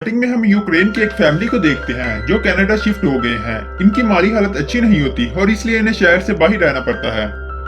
Starting में हम Ukraine की एक फैमिली को देखते हैं जो कनाडा शिफ्ट हो गए हैं। इनकी माली हालत अच्छी नहीं होती और इसलिए इन्हें शहर से बाहर रहना पड़ता है।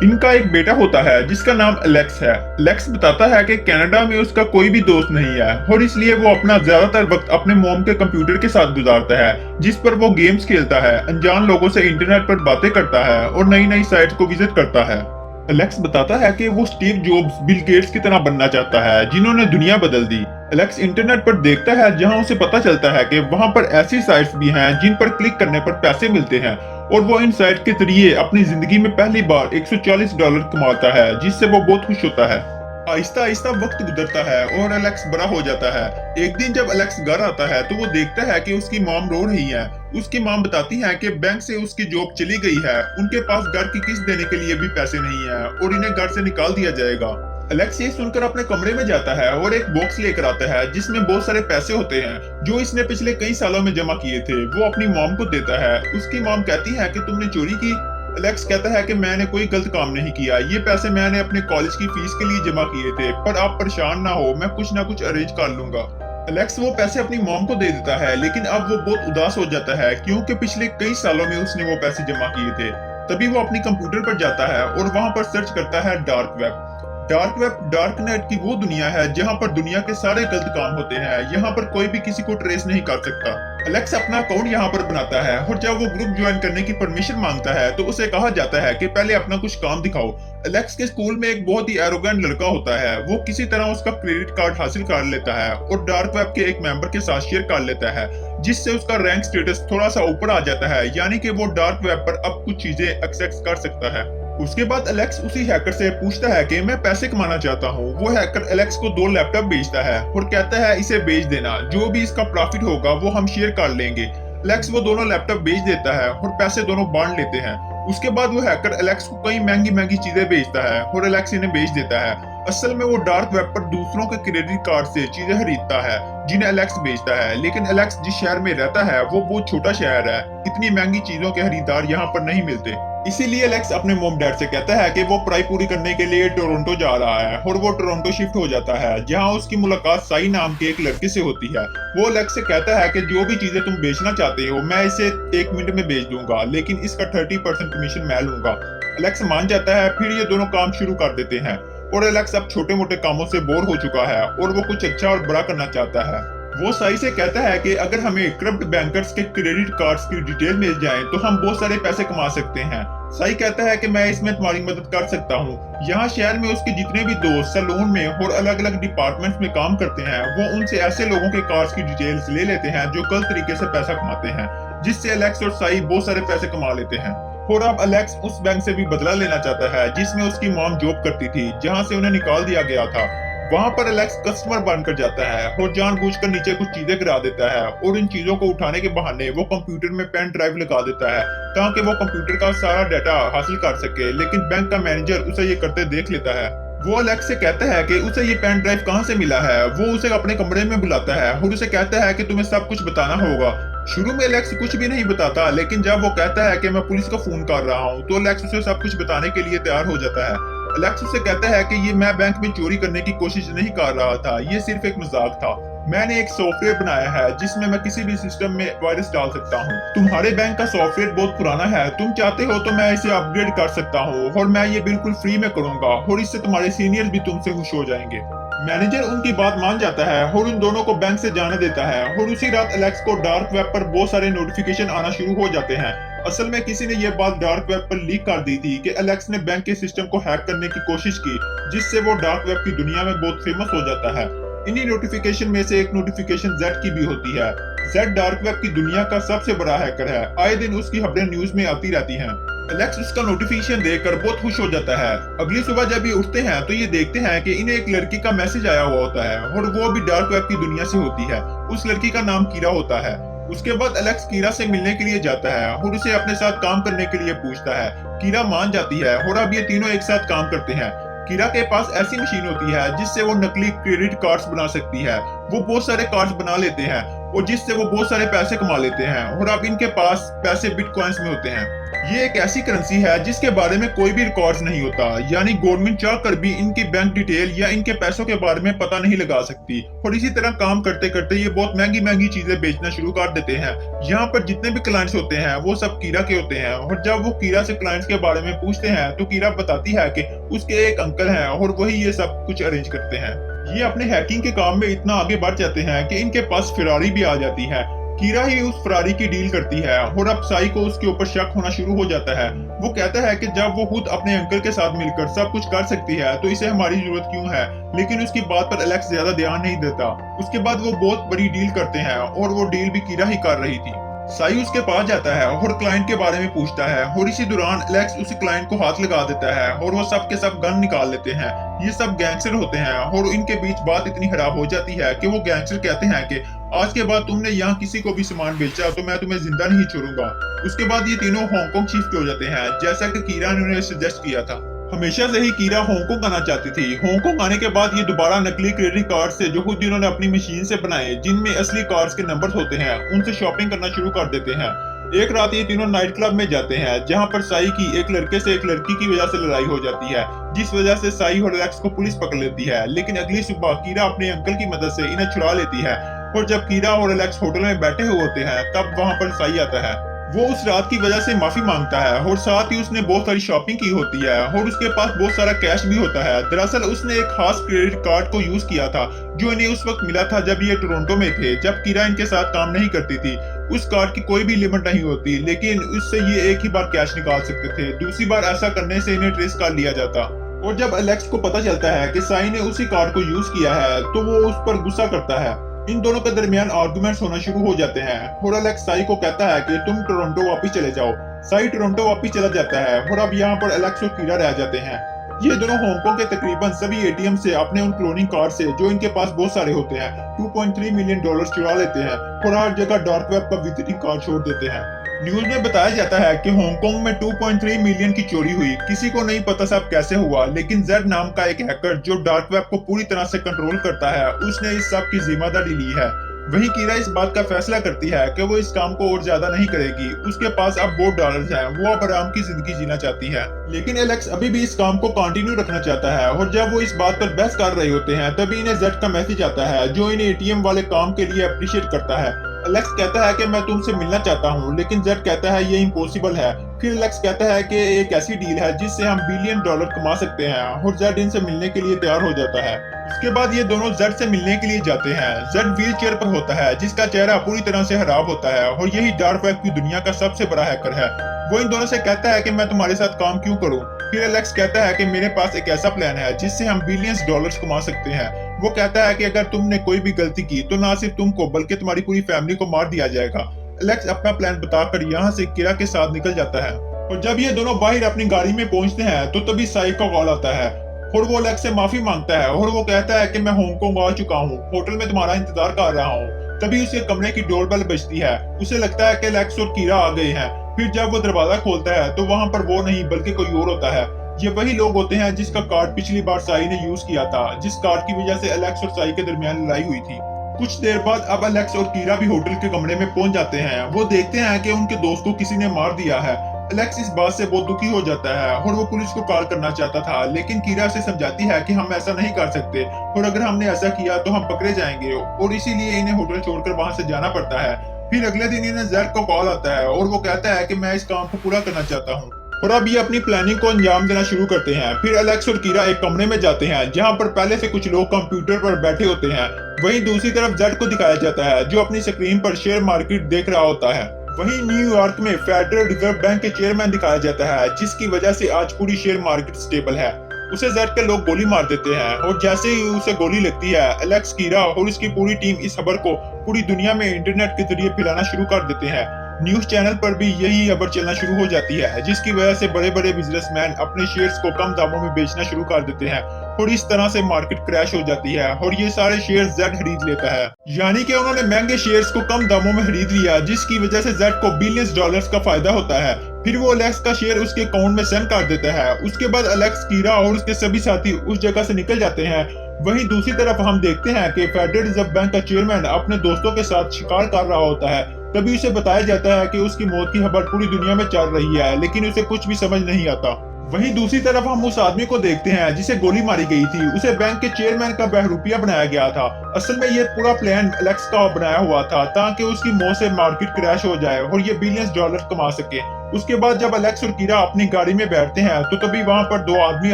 इनका एक बेटा होता है जिसका नाम एलेक्स है। एलेक्स बताता है कि कनाडा में उसका कोई भी दोस्त नहीं है और इसलिए वो अपना ज्यादातर वक्त अपने मॉम के कंप्यूटर के साथ गुजारता है, जिस पर वो गेम्स खेलता है, अनजान लोगों से इंटरनेट पर बातें करता है और नई नई साइट्स को विजिट करता है। एलेक्स बताता है कि वो स्टीव जॉब्स, बिल गेट्स की तरह बनना चाहता है जिन्होंने दुनिया बदल दी। एलेक्स इंटरनेट पर देखता है जहां उसे पता चलता है कि वहां पर ऐसी साइट्स भी हैं जिन पर क्लिक करने पर पैसे मिलते हैं और वो इन साइट्स के जरिए अपनी जिंदगी में पहली बार $140 कमाता है, जिससे वो बहुत खुश होता है। आहिस्ता आहिस्ता वक्त गुजरता है और एलेक्स बड़ा हो जाता है। एक दिन जब एलेक्स घर आता है तो वो देखता है कि उसकी मॉम रो रही है। उसकी मॉम बताती है कि बैंक से उसकी जॉब चली गई है, उनके पास घर की किस्त देने के लिए भी पैसे नहीं है और इन्हें घर से निकाल दिया जाएगा। एलेक्स ये सुनकर अपने कमरे में जाता है और एक बॉक्स लेकर आता है जिसमें बहुत सारे पैसे होते हैं जो इसने पिछले कई सालों में जमा किए थे। वो अपनी मॉम को देता है। उसकी मॉम कहती है कि तुमने चोरी की। एलेक्स कहता है कि मैंने कोई गलत काम नहीं किया, ये पैसे मैंने अपने कॉलेज की फीस के लिए जमा किए थे, पर आप परेशान ना हो, मैं कुछ ना कुछ अरेंज कर लूंगा। एलेक्स वो पैसे अपनी मॉम को दे देता है, लेकिन अब वो बहुत उदास हो जाता है क्योंकि पिछले कई सालों में उसने वो पैसे जमा किए थे। तभी वो अपनी कंप्यूटर पर जाता है और वहां पर सर्च करता है dark web. Dark web dark net की वो दुनिया है जहां पर दुनिया के सारे गलत काम होते हैं। यहाँ पर कोई भी किसी को ट्रेस नहीं कर सकता। एलेक्स अपना अकाउंट यहाँ पर बनाता है और जब वो ग्रुप ज्वाइन करने की परमिशन मांगता है तो उसे कहा जाता है कि पहले अपना कुछ काम दिखाओ। एलेक्स के स्कूल में एक बहुत ही एरोगेंट लड़का होता है। वो किसी तरह उसका क्रेडिट कार्ड हासिल कर लेता है और डार्क वेब के एक मेंबर के साथ शेयर कर लेता है, जिससे उसका रैंक स्टेटस थोड़ा सा ऊपर आ जाता है, यानी कि वो डार्क वेब पर अब कुछ चीजें एक्सेस कर सकता है। उसके बाद एलेक्स उसी हैकर से पूछता है कि मैं पैसे कमाना चाहता हूँ। वो हैकर एलेक्स को 2 लैपटॉप बेचता है और कहता है इसे बेच देना, जो भी इसका प्रॉफिट होगा वो हम शेयर कर लेंगे। एलेक्स वो दोनों लैपटॉप बेच देता है और पैसे दोनों बांट लेते हैं। उसके बाद वो हैकर एलेक्स को कई महंगी महंगी चीजें बेचता है और एलेक्स इन्हें बेच देता है। असल में वो डार्क वेब पर दूसरों के क्रेडिट कार्ड से चीजें खरीदता है जिन्हें एलेक्स बेचता है, लेकिन एलेक्स जिस शहर में रहता है वो बहुत छोटा शहर है। इतनी महंगी चीजों के खरीदार यहाँ पर नहीं मिलते। इसीलिए एलेक्स अपने मॉम डैड से कहता है कि वो पढ़ाई पूरी करने के लिए टोरंटो जा रहा है और वो टोरंटो शिफ्ट हो जाता है, जहां उसकी मुलाकात साई नाम के एक लड़के से होती है। वो एलेक्स से कहता है कि जो भी चीजें तुम बेचना चाहते हो मैं इसे 1 मिनट में बेच दूंगा, लेकिन इसका 30% कमीशन मैं लूंगा। एलेक्स मान जाता है। फिर ये दोनों काम शुरू कर देते हैं और एलेक्स अब छोटे मोटे कामों से बोर हो चुका है और वो कुछ अच्छा और बड़ा करना चाहता है। वो साई से कहता है कि अगर हमें करप्ट बैंकर्स के क्रेडिट कार्ड्स की डिटेल मिल जाए तो हम बहुत सारे पैसे कमा सकते हैं। साई कहता है कि मैं इसमें तुम्हारी मदद कर सकता हूँ। यहाँ शहर में उसके जितने भी दोस्त सैलून में और अलग अलग डिपार्टमेंट्स में काम करते हैं, वो उनसे ऐसे लोगों के कार्ड्स की डिटेल्स ले लेते हैं जो गलत तरीके से पैसा कमाते हैं, जिससे एलेक्स और साई बहुत सारे पैसे कमा लेते हैं। और अब एलेक्स उस बैंक से भी बदला लेना चाहता है जिसमें उसकी मॉम जॉब करती थी, जहाँ से उन्हें निकाल दिया गया था। वहां पर एलेक्स कस्टमर बनकर जाता है और जानबूझकर नीचे कुछ चीजें गिरा देता है और इन चीजों को उठाने के बहाने वो कंप्यूटर में पेन ड्राइव लगा देता है ताकि वो कंप्यूटर का सारा डाटा हासिल कर सके, लेकिन बैंक का मैनेजर उसे ये करते देख लेता है। वो एलेक्स से कहता है कि उसे ये पेन ड्राइव कहाँ से मिला है। वो उसे अपने कमरे में बुलाता है और उसे कहता है कि तुम्हें सब कुछ बताना होगा। शुरू में एलेक्स कुछ भी नहीं बताता, लेकिन जब वो कहता है कि मैं पुलिस को फोन कर रहा हूँ तो एलेक्स उसे सब कुछ बताने के लिए तैयार हो जाता है। एलेक्स उसे कहता है कि ये मैं बैंक में चोरी करने की कोशिश नहीं कर रहा था, ये सिर्फ एक मजाक था। मैंने एक सॉफ्टवेयर बनाया है जिसमें मैं किसी भी सिस्टम में वायरस डाल सकता हूँ। तुम्हारे बैंक का सॉफ्टवेयर बहुत पुराना है, तुम चाहते हो तो मैं इसे अपग्रेड कर सकता हूँ और मैं ये बिल्कुल फ्री में करूंगा और इससे तुम्हारे सीनियर्स भी तुमसे खुश हो जाएंगे। मैनेजर उनकी बात मान जाता है और उन दोनों को बैंक से जाने देता है और उसी रात एलेक्स को डार्क वेब पर बहुत सारे नोटिफिकेशन आना शुरू हो जाते हैं। असल में किसी ने यह बात डार्क वेब पर लीक कर दी थी कि एलेक्स ने बैंक के सिस्टम को हैक करने की कोशिश की, जिससे वो डार्क वेब की दुनिया में बहुत फेमस हो जाता है। इन्हीं नोटिफिकेशन में से एक नोटिफिकेशन जेड की भी होती है। जेड डार्क वेब की दुनिया का सबसे बड़ा हैकर है। आए दिन उसकी खबरें न्यूज में आती रहती हैं। एलेक्स उसका नोटिफिकेशन देखकर बहुत खुश हो जाता है। अगली सुबह जब ये उठते हैं तो ये देखते हैं कि इन्हें एक लड़की का मैसेज आया हुआ होता है और वो भी डार्क वेब की दुनिया से होती है। उस लड़की का नाम कीरा होता है। उसके बाद एलेक्स कीरा से मिलने के लिए जाता है और उसे अपने साथ काम करने के लिए पूछता है। कीरा मान जाती है और अब ये तीनों एक साथ काम करते हैं। कीरा के पास ऐसी मशीन होती है जिससे वो नकली क्रेडिट कार्ड्स बना सकती है। वो बहुत सारे कार्ड्स बना लेते हैं और जिससे वो बहुत सारे पैसे कमा लेते हैं और अब इनके पास पैसे बिटकॉइंस में होते हैं। ये एक ऐसी करेंसी है जिसके बारे में कोई भी रिकॉर्ड्स नहीं होता, यानी गवर्नमेंट चाहकर भी इनकी बैंक डिटेल या इनके पैसों के बारे में पता नहीं लगा सकती। और इसी तरह काम करते करते ये बहुत महंगी महंगी चीजें बेचना शुरू कर देते हैं। यहाँ पर जितने भी क्लाइंट्स होते हैं वो सब कीरा के होते हैं, और जब वो कीरा से क्लाइंट्स के बारे में पूछते हैं तो कीरा बताती है कि उसके एक अंकल हैं और वही ये सब कुछ अरेंज करते हैं। ये अपने हैकिंग के काम में इतना आगे बढ़ जाते हैं कि इनके पास फिरारी भी आ जाती है। कीरा ही उस फरारी की डील करती है और अब साई को उसके ऊपर शक होना शुरू हो जाता है। वो कहता है कि जब वो खुद अपने अंकल के साथ मिलकर सब कुछ कर सकती है तो इसे हमारी जरूरत क्यों है, लेकिन उसकी बात पर एलेक्स ज्यादा ध्यान नहीं देता। उसके बाद वो बहुत बड़ी डील करते हैं और वो डील भी कीरा ही कर रही थी। साई उसके पास जाता है और क्लाइंट के बारे में पूछता है, और इसी दौरान एलेक्स उसी क्लाइंट को हाथ लगा देता है और वो सब के सब गन निकाल लेते हैं। ये सब गैंगस्टर होते हैं और इनके बीच बात इतनी खराब हो जाती है कि वो गैंगस्टर कहते हैं कि आज के बाद तुमने यहाँ किसी को भी सामान बेचा तो मैं तुम्हें जिंदा नहीं छोड़ूंगा। उसके बाद ये तीनों हांगकांग शिफ्ट हो जाते हैं, जैसा कि कीरा ने उन्हें सजेस्ट किया था। हमेशा से ही कीरा हांगकांग आना चाहती थी। हांगकांग आने के बाद ये दोबारा नकली क्रेडिट कार्ड से जो खुद इन्होंने अपनी मशीन से बनाए, जिनमें असली कार्ड्स के नंबर्स होते हैं, उनसे शॉपिंग करना शुरू कर देते हैं। एक रात ये तीनों नाइट क्लब में जाते हैं, जहां पर साई की एक लड़के से एक लड़की की वजह से लड़ाई हो जाती है, जिस वजह से साई और एलेक्स को पुलिस पकड़ लेती है। लेकिन अगली सुबह कीरा अपने अंकल की मदद से इन्हें छुड़ा लेती है, और जब कीरा और एलेक्स होटल में बैठे हुए होते हैं तब वहां पर साई आता है। वो उस रात की वजह से माफी मांगता है और साथ ही उसने बहुत सारी शॉपिंग की होती है और उसके पास बहुत सारा कैश भी होता है। दरअसल उसने एक खास क्रेडिट कार्ड को यूज किया था जो इन्हें उस वक्त मिला था जब ये टोरंटो में थे, जब कीरा इनके साथ काम नहीं करती थी। उस कार्ड की कोई भी लिमिट नहीं होती, लेकिन उससे ये एक ही बार कैश निकाल सकते थे। दूसरी बार ऐसा करने से इन्हें ट्रेस कर लिया जाता। और जब एलेक्स को पता चलता है कि साई ने उसी कार्ड को यूज किया है तो वो उस पर गुस्सा करता है। इन दोनों के दरमियान आर्गुमेंट्स होना शुरू हो जाते हैं और एलेक्स साई को कहता है कि तुम टोरंटो वापस चले जाओ। साई टोरंटो वापस चला जाता है और अब यहाँ पर एलेक्स और कीरा रह जाते हैं। ये दोनों हांगकांग के तकरीबन सभी एटीएम से अपने उन क्लोनिंग कार्ड से, जो इनके पास बहुत सारे होते हैं, $2.3 मिलियन चुरा लेते हैं और हर जगह डार्क वेब पर विजिटिंग कार्ड छोड़ देते हैं। न्यूज में बताया जाता है कि हांगकांग में 2.3 मिलियन की चोरी हुई। किसी को नहीं पता सब कैसे हुआ, लेकिन जेड नाम का एक हैकर जो डार्क वेब को पूरी तरह से कंट्रोल करता है, उसने इस सब की जिम्मेदारी ली है। वहीं कीरा इस बात का फैसला करती है कि वो इस काम को और ज्यादा नहीं करेगी। उसके पास अब बहुत डॉलर्स हैं, वो अब आराम की जिंदगी जीना चाहती है। लेकिन एलेक्स अभी भी इस काम को कंटिन्यू रखना चाहता है, और जब वो इस बात पर बहस कर रहे होते हैं तभी इन्हें जेड का मैसेज आता है जो इन्हें एटीएम वाले काम के लिए अप्रिशिएट करता है। एलेक्स कहता है कि मैं तुमसे मिलना चाहता हूँ, लेकिन जेड कहता है ये इम्पॉसिबल है। फिर एलेक्स कहता है कि एक ऐसी डील है जिससे हम $1 बिलियन कमा सकते हैं, और जेड इनसे मिलने के लिए तैयार हो जाता है। उसके बाद ये दोनों जेड से मिलने के लिए जाते हैं। जेड व्हील चेयर पर होता है, जिसका चेहरा पूरी तरह से खराब होता है, और यही डार्क वेब की दुनिया का सबसे बड़ा हैकर है। वो इन दोनों से कहता है कि मैं तुम्हारे साथ काम क्यों करूं। फिर एलेक्स कहता है कि मेरे पास एक ऐसा प्लान है जिससे हम $बिलियंस कमा सकते हैं। वो कहता है कि अगर तुमने कोई भी गलती की तो ना सिर्फ तुमको बल्कि तुम्हारी पूरी फैमिली को मार दिया जाएगा। एलेक्स अपना प्लान बताकर यहाँ से कीरा के साथ निकल जाता है, और जब ये दोनों बाहर अपनी गाड़ी में पहुंचते हैं तो तभी साई का कॉल आता है और वो एलेक्स से माफी मांगता है, और वो कहता है कि मैं हांगकांग आ चुका हूँ, होटल में तुम्हारा इंतजार कर रहा हूँ। तभी उसके कमरे की डोरबेल बजती है। उसे लगता है कि एलेक्स और कीरा आ गए हैं। फिर जब वो दरवाजा खोलता है तो वहाँ पर वो नहीं बल्कि कोई और होता है। ये वही लोग होते हैं जिसका कार्ड पिछली बार साई ने यूज किया था, जिस कार्ड की वजह से एलेक्स और साई के दरमियान लड़ाई हुई थी। कुछ देर बाद अब एलेक्स और कीरा भी होटल के कमरे में पहुंच जाते हैं। वो देखते हैं कि उनके दोस्त को किसी ने मार दिया है। एलेक्स इस बात से बहुत दुखी हो जाता है और वो पुलिस को कॉल करना चाहता था, लेकिन कीरा से समझाती है कि हम ऐसा नहीं कर सकते, और अगर हमने ऐसा किया तो हम पकड़े जाएंगे, और इसीलिए इन्हें होटल छोड़कर वहां से जाना पड़ता है। फिर अगले दिन इन्हें जेड का कॉल आता है और वो कहता है कि मैं इस काम को पूरा करना चाहता हूँ, और अब ये अपनी प्लानिंग को अंजाम देना शुरू करते हैं। फिर एलेक्स और कीरा एक कमरे में जाते हैं जहां पर पहले से कुछ लोग कंप्यूटर पर बैठे होते हैं। वहीं दूसरी तरफ जेड को दिखाया जाता है जो अपनी स्क्रीन पर शेयर मार्केट देख रहा होता है। वहीं न्यूयॉर्क में फेडरल रिजर्व बैंक के चेयरमैन दिखाया जाता है, जिसकी वजह से आज पूरी शेयर मार्केट स्टेबल है। उसे जेड के लोग गोली मार देते हैं, और जैसे ही उसे गोली लगती है एलेक्स, कीरा और उसकी पूरी टीम इस खबर को पूरी दुनिया में इंटरनेट के जरिए फैलाना शुरू कर देते हैं। न्यूज चैनल पर भी यही खबर चलना शुरू हो जाती है, जिसकी वजह से बड़े बड़े बिजनेसमैन अपने शेयर्स को कम दामों में बेचना शुरू कर देते हैं, और इस तरह से मार्केट क्रैश हो जाती है और ये सारे शेयर्स जेड खरीद लेता है। यानी कि उन्होंने महंगे शेयर्स को कम दामों में खरीद लिया, जिसकी वजह से जेड को $बिलियंस का फायदा होता है। फिर वो एलेक्स का शेयर उसके अकाउंट में सेंड कर देता है। उसके बाद एलेक्स, कीरा और उसके सभी साथी उस जगह से निकल जाते हैं। वहीं दूसरी तरफ हम देखते हैं कि फेडरल रिजर्व बैंक का चेयरमैन अपने दोस्तों के साथ शिकार कर रहा होता है, तभी उसे बताया जाता है कि उसकी मौत की खबर पूरी दुनिया में चल रही है, लेकिन उसे कुछ भी समझ नहीं आता। वहीं दूसरी तरफ हम उस आदमी को देखते हैं जिसे गोली मारी गई थी। उसे बैंक के चेयरमैन का बहरूपिया बनाया गया था। असल में ये पूरा प्लान एलेक्स का बनाया हुआ था ताकि उसकी मौत से मार्केट क्रैश हो जाए और ये बिलियंस डॉलर कमा सके। उसके बाद जब एलेक्स और कीरा अपनी गाड़ी में बैठते हैं तो तभी वहां पर दो आदमी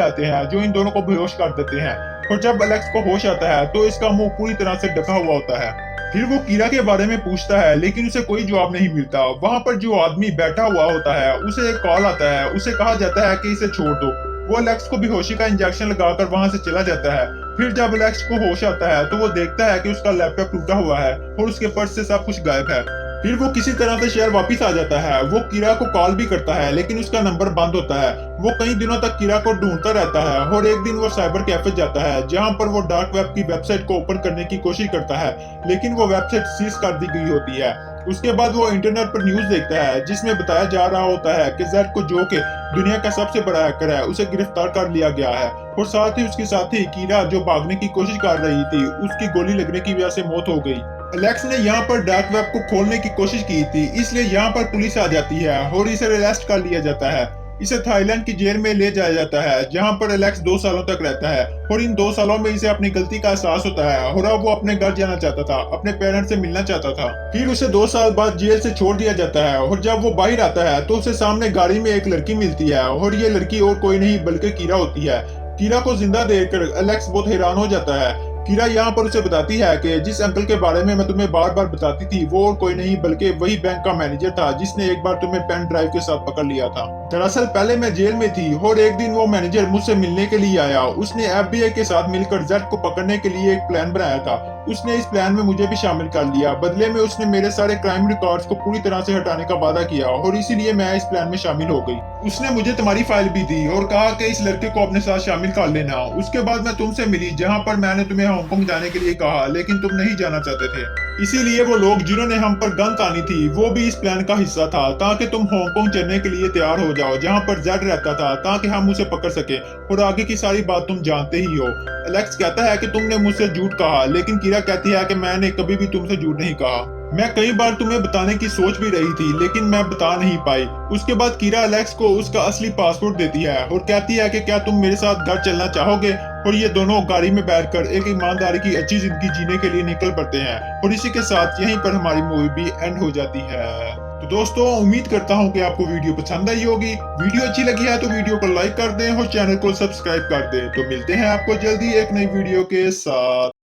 आते हैं जो इन दोनों को बेहोश कर देते हैं। और जब एलेक्स को होश आता है तो इसका मुंह पूरी तरह से ढका हुआ होता है। फिर वो कीरा के बारे में पूछता है लेकिन उसे कोई जवाब नहीं मिलता। वहां पर जो आदमी बैठा हुआ होता है उसे एक कॉल आता है। उसे कहा जाता है कि इसे छोड़ दो। वो एलेक्स को बेहोशी का इंजेक्शन लगाकर वहां से चला जाता है। फिर जब एलेक्स को होश आता है तो वो देखता है कि उसका लैपटॉप टूटा हुआ है और उसके पर्स से सब कुछ गायब है। फिर वो किसी तरह से शहर वापस आ जाता है। वो कीरा को कॉल भी करता है लेकिन उसका नंबर बंद होता है। वो कई दिनों तक कीरा को ढूंढता रहता है और एक दिन वो साइबर कैफे जाता है जहां पर वो डार्क वेब की वेबसाइट को ओपन करने की कोशिश करता है, लेकिन वो वेबसाइट सीज कर दी गई होती है। उसके बाद वो इंटरनेट पर न्यूज देखता है जिसमें बताया जा रहा होता है कि जेड को, जो कि दुनिया का सबसे बड़ा हैकर है, उसे गिरफ्तार कर लिया गया है। और साथ ही उसके साथी कीरा, जो भागने की कोशिश कर रही थी, उसकी गोली लगने की वजह से मौत हो गई। एलेक्स ने यहाँ पर डार्क वेब को खोलने की कोशिश की थी, इसलिए यहाँ पर पुलिस आ जाती है और इसे अरेस्ट कर लिया जाता है। इसे थाईलैंड की जेल में ले जाया जाता है जहाँ पर एलेक्स 2 सालों तक रहता है। और इन 2 सालों में इसे अपनी गलती का एहसास होता है और अब वो अपने घर जाना चाहता था, अपने पेरेंट्स से मिलना चाहता था। फिर उसे 2 साल बाद जेल से छोड़ दिया जाता है और जब वो बाहर आता है तो उसे सामने गाड़ी में एक लड़की मिलती है और ये लड़की और कोई नहीं बल्कि कीरा होती है। कीरा को जिंदा देखकर एलेक्स बहुत हैरान हो जाता है। कीरा यहाँ पर उसे बताती है कि जिस अंकल के बारे में मैं तुम्हें बार बार बताती थी वो और कोई नहीं बल्कि वही बैंक का मैनेजर था जिसने एक बार तुम्हें पेन ड्राइव के साथ पकड़ लिया था। दरअसल पहले मैं जेल में थी और एक दिन वो मैनेजर मुझसे मिलने के लिए आया। उसने FBI के साथ मिलकर जेड को पकड़ने के लिए एक प्लान बनाया था। उसने इस प्लान में मुझे भी शामिल कर लिया। बदले में उसने मेरे सारे क्राइम रिकॉर्ड्स को पूरी तरह से हटाने का वादा किया और इसीलिए मैं इस प्लान में शामिल हो गई। उसने मुझे तुम्हारी फाइल भी दी और कहा कि इस लड़के को अपने साथ शामिल कर लेना। उसके बाद मैं तुमसे मिली जहाँ पर मैंने तुम्हें हांगकांग जाने के लिए कहा, लेकिन तुम नहीं जाना चाहते थे। इसीलिए वो लोग जिन्होंने हम पर गन तानी थी वो भी इस प्लान का हिस्सा था ताकि तुम हांगकांग चलने के लिए तैयार हो जाओ जहाँ पर जेड रहता था, ताकि हम उसे पकड़ सके। और आगे की सारी बात तुम जानते ही हो। एलेक्स कहता है कि तुमने मुझसे झूठ कहा, लेकिन कीरा कहती है कि मैंने कभी भी तुमसे झूठ नहीं कहा। मैं कई बार तुम्हें बताने की सोच भी रही थी लेकिन मैं बता नहीं पाई। उसके बाद कीरा एलेक्स को उसका असली पासपोर्ट देती है और कहती है कि क्या तुम मेरे साथ घर चलना चाहोगे। और ये दोनों गाड़ी में बैठकर एक ईमानदारी की अच्छी जिंदगी जीने के लिए निकल पड़ते हैं। और इसी के साथ यहीं पर हमारी मूवी भी एंड हो जाती है। तो दोस्तों, उम्मीद करता हूँ कि आपको वीडियो पसंद आई होगी। वीडियो अच्छी लगी है तो वीडियो को लाइक कर दें और चैनल को सब्सक्राइब कर दें। तो मिलते हैं आपको जल्दी एक नई वीडियो के साथ।